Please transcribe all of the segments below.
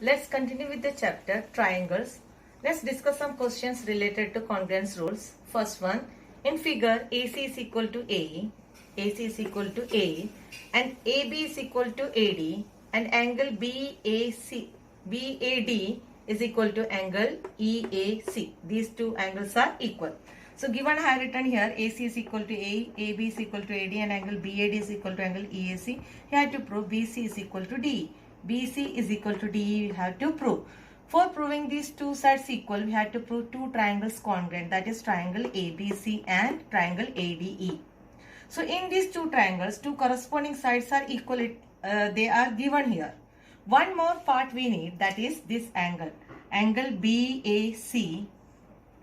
Let's continue with the chapter triangles. Let's discuss some questions related to congruence rules. First one, in figure AC is equal to AE, AC is equal to AE and AB is equal to AD and angle BAD is equal to angle EAC. These two angles are equal. So given I have written here AC is equal to AE, AB is equal to AD and angle BAD is equal to angle EAC. Here to prove BC is equal to DE. BC is equal to DE, we have to prove. For proving these two sides equal, we have to prove two triangles congruent, that is triangle ABC and triangle ADE. So in these two triangles, two corresponding sides are equal, they are given here. One more part we need, that is this angle, angle BAC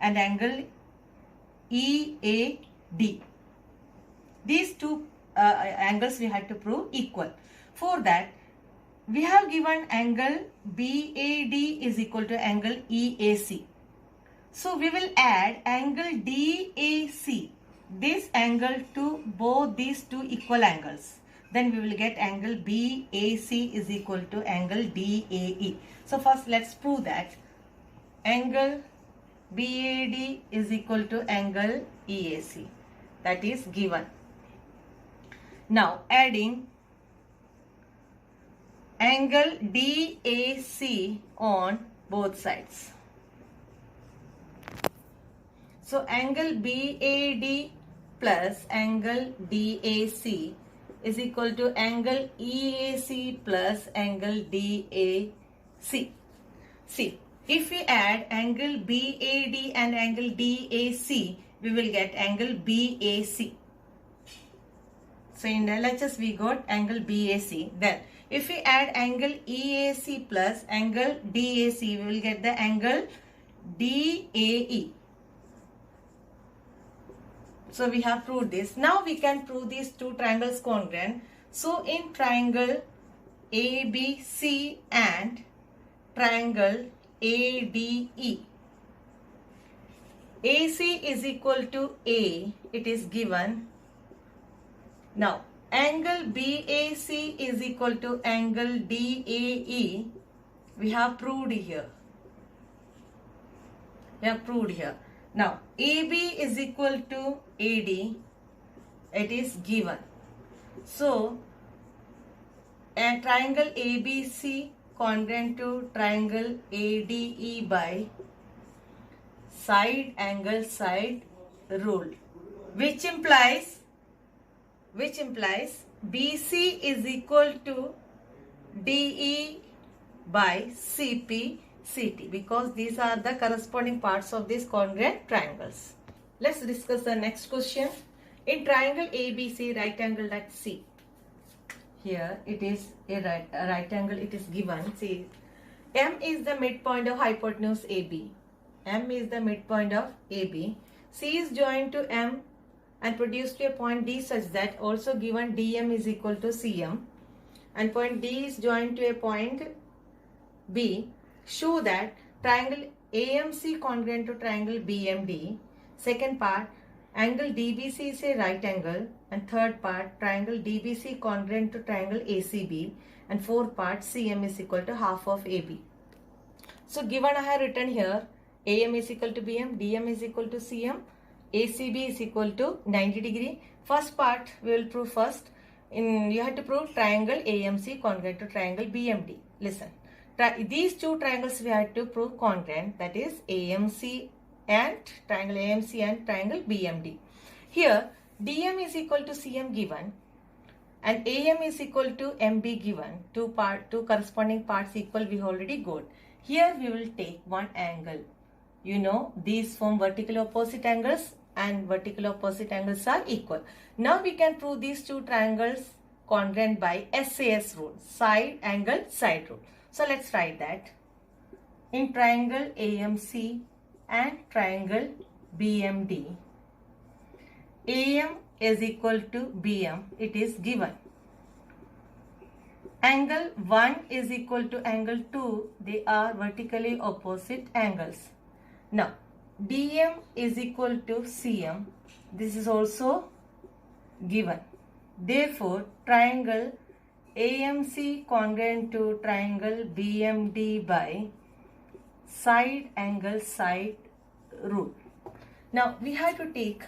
and angle EAD. These two angles we have to prove equal. For that, we have given angle BAD is equal to angle EAC. So we will add angle DAC, this angle, to both these two equal angles. Then we will get angle BAC is equal to angle DAE. So first let's prove that. Angle BAD is equal to angle EAC. That is given. Now adding angle DAC on both sides. So angle BAD plus angle DAC is equal to angle EAC plus angle DAC. See, if we add angle BAD and angle DAC, we will get angle BAC. So in LHS we got angle BAC. Then if we add angle EAC plus angle DAC, we will get the angle DAE. So we have proved this. Now we can prove these two triangles congruent. So in triangle ABC and triangle ADE, AC is equal to A, it is given. Now angle BAC is equal to angle DAE, we have proved here. Now AB is equal to AD, it is given. So a triangle ABC congruent to triangle ADE by side angle side rule, which implies BC is equal to DE by CT, because these are the corresponding parts of these congruent triangles. Let's discuss the next question. In triangle ABC, right angle at C. Here it is a right angle, it is given. See, M is the midpoint of hypotenuse AB. M is the midpoint of AB. C is joined to M and produced to a point D such that also given DM is equal to CM, and point D is joined to a point B. Show that triangle AMC congruent to triangle BMD. Second part, angle DBC is a right angle, and third part, triangle DBC congruent to triangle ACB, and fourth part, CM is equal to half of AB. So given I have written here, AM is equal to BM, DM is equal to CM, ACB is equal to 90 degree. First part we will prove first. You have to prove triangle AMC congruent to triangle BMD. Listen, these two triangles we have to prove congruent, that is AMC and triangle AMC and triangle BMD. Here DM is equal to CM given and AM is equal to MB given. Two corresponding parts equal we already got. Here we will take one angle. You know, these form vertical opposite angles and vertical opposite angles are equal. Now we can prove these two triangles congruent by SAS rule, side angle side rule. So let's write that. In triangle AMC and triangle BMD, AM is equal to BM, it is given. Angle 1 is equal to angle 2, they are vertically opposite angles. Now DM is equal to CM, this is also given. Therefore triangle AMC congruent to triangle BMD by side angle side rule. Now we have to take,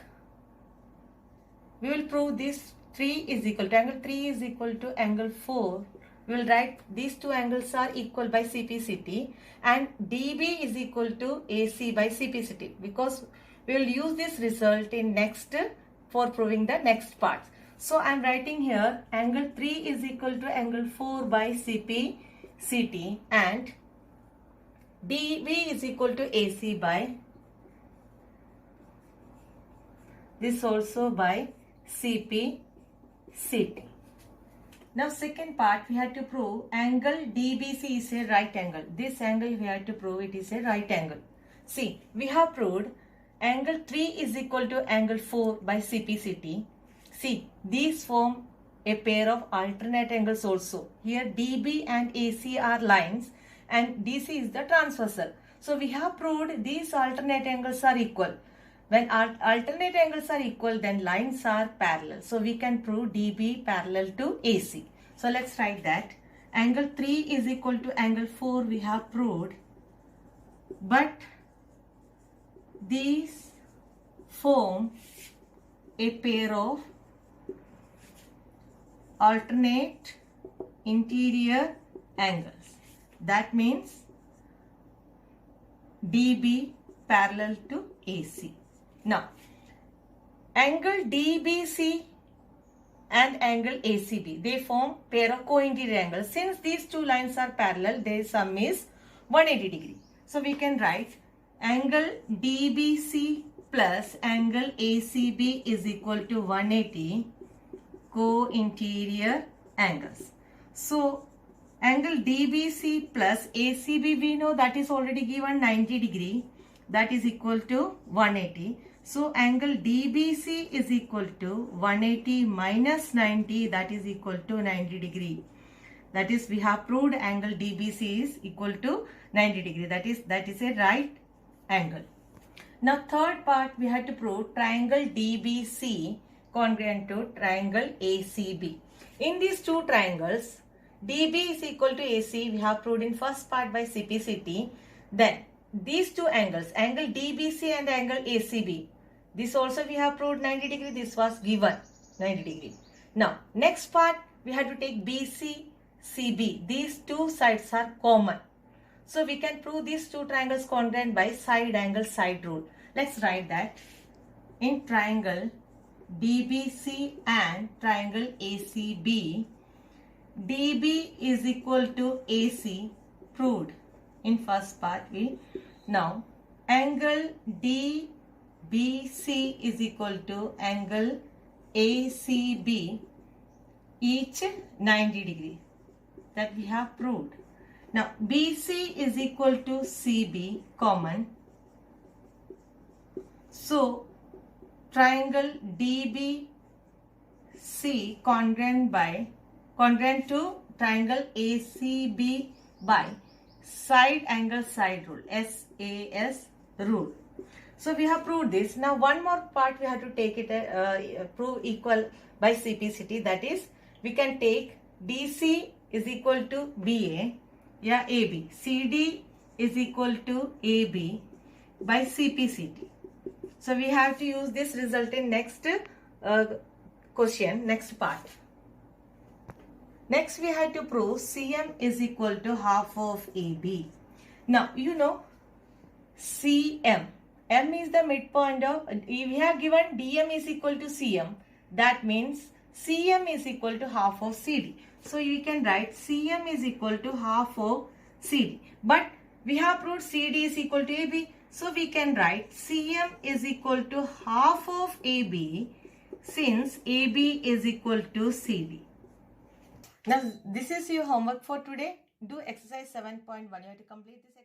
we will prove this 3 is equal to angle 3 is equal to angle 4. We will write these two angles are equal by CPCT and DB is equal to AC by CPCT, because we will use this result in next for proving the next parts. So I am writing here angle 3 is equal to angle 4 by CPCT and DB is equal to AC by this also by CPCT. Now second part we had to prove angle DBC is a right angle. This angle we had to prove it is a right angle. See, we have proved angle 3 is equal to angle 4 by CPCT. See, these form a pair of alternate angles also. Here DB and AC are lines and DC is the transversal. So we have proved these alternate angles are equal. When alternate angles are equal, then lines are parallel. So we can prove DB parallel to AC. So let's write that. Angle 3 is equal to angle 4 we have proved. But these form a pair of alternate interior angles. That means DB parallel to AC. Now, angle DBC and angle ACB, they form pair of co-interior angles. Since these two lines are parallel, their sum is 180 degree. So we can write angle DBC plus angle ACB is equal to 180 co-interior angles. So angle DBC plus ACB we know that is already given 90 degree, that is equal to 180. So angle DBC is equal to 180 minus 90, that is equal to 90 degree. That is, we have proved angle DBC is equal to 90 degree. That is a right angle. Now third part we had to prove triangle DBC congruent to triangle ACB. In these two triangles, DB is equal to AC we have proved in first part by CPCT. Then these two angles, angle DBC and angle ACB, this also we have proved 90 degree, this was given 90 degree. Now next part we had to take BC, CB, these two sides are common. So we can prove these two triangles congruent by side angle side rule. Let's write that. In triangle DBC and triangle ACB, DB is equal to AC proved in first part. Now angle DBC is equal to angle ACB, each 90 degree, that we have proved. Now BC is equal to CB common. So triangle DBC congruent to triangle ACB by side angle side rule, SAS rule. So we have proved this. Now one more part we have to take it prove equal by CPCT, that is we can take DC is equal to BA, yeah, AB, CD is equal to AB by CPCT. So we have to use this result in next question, next part. Next we had to prove CM is equal to half of AB. Now you know CM, M is the midpoint of, we have given DM is equal to CM, that means CM is equal to half of CD. So we can write CM is equal to half of CD. But we have proved CD is equal to AB. So we can write CM is equal to half of AB since AB is equal to CD. Now this is your homework for today. Do exercise 7.1. You have to complete this.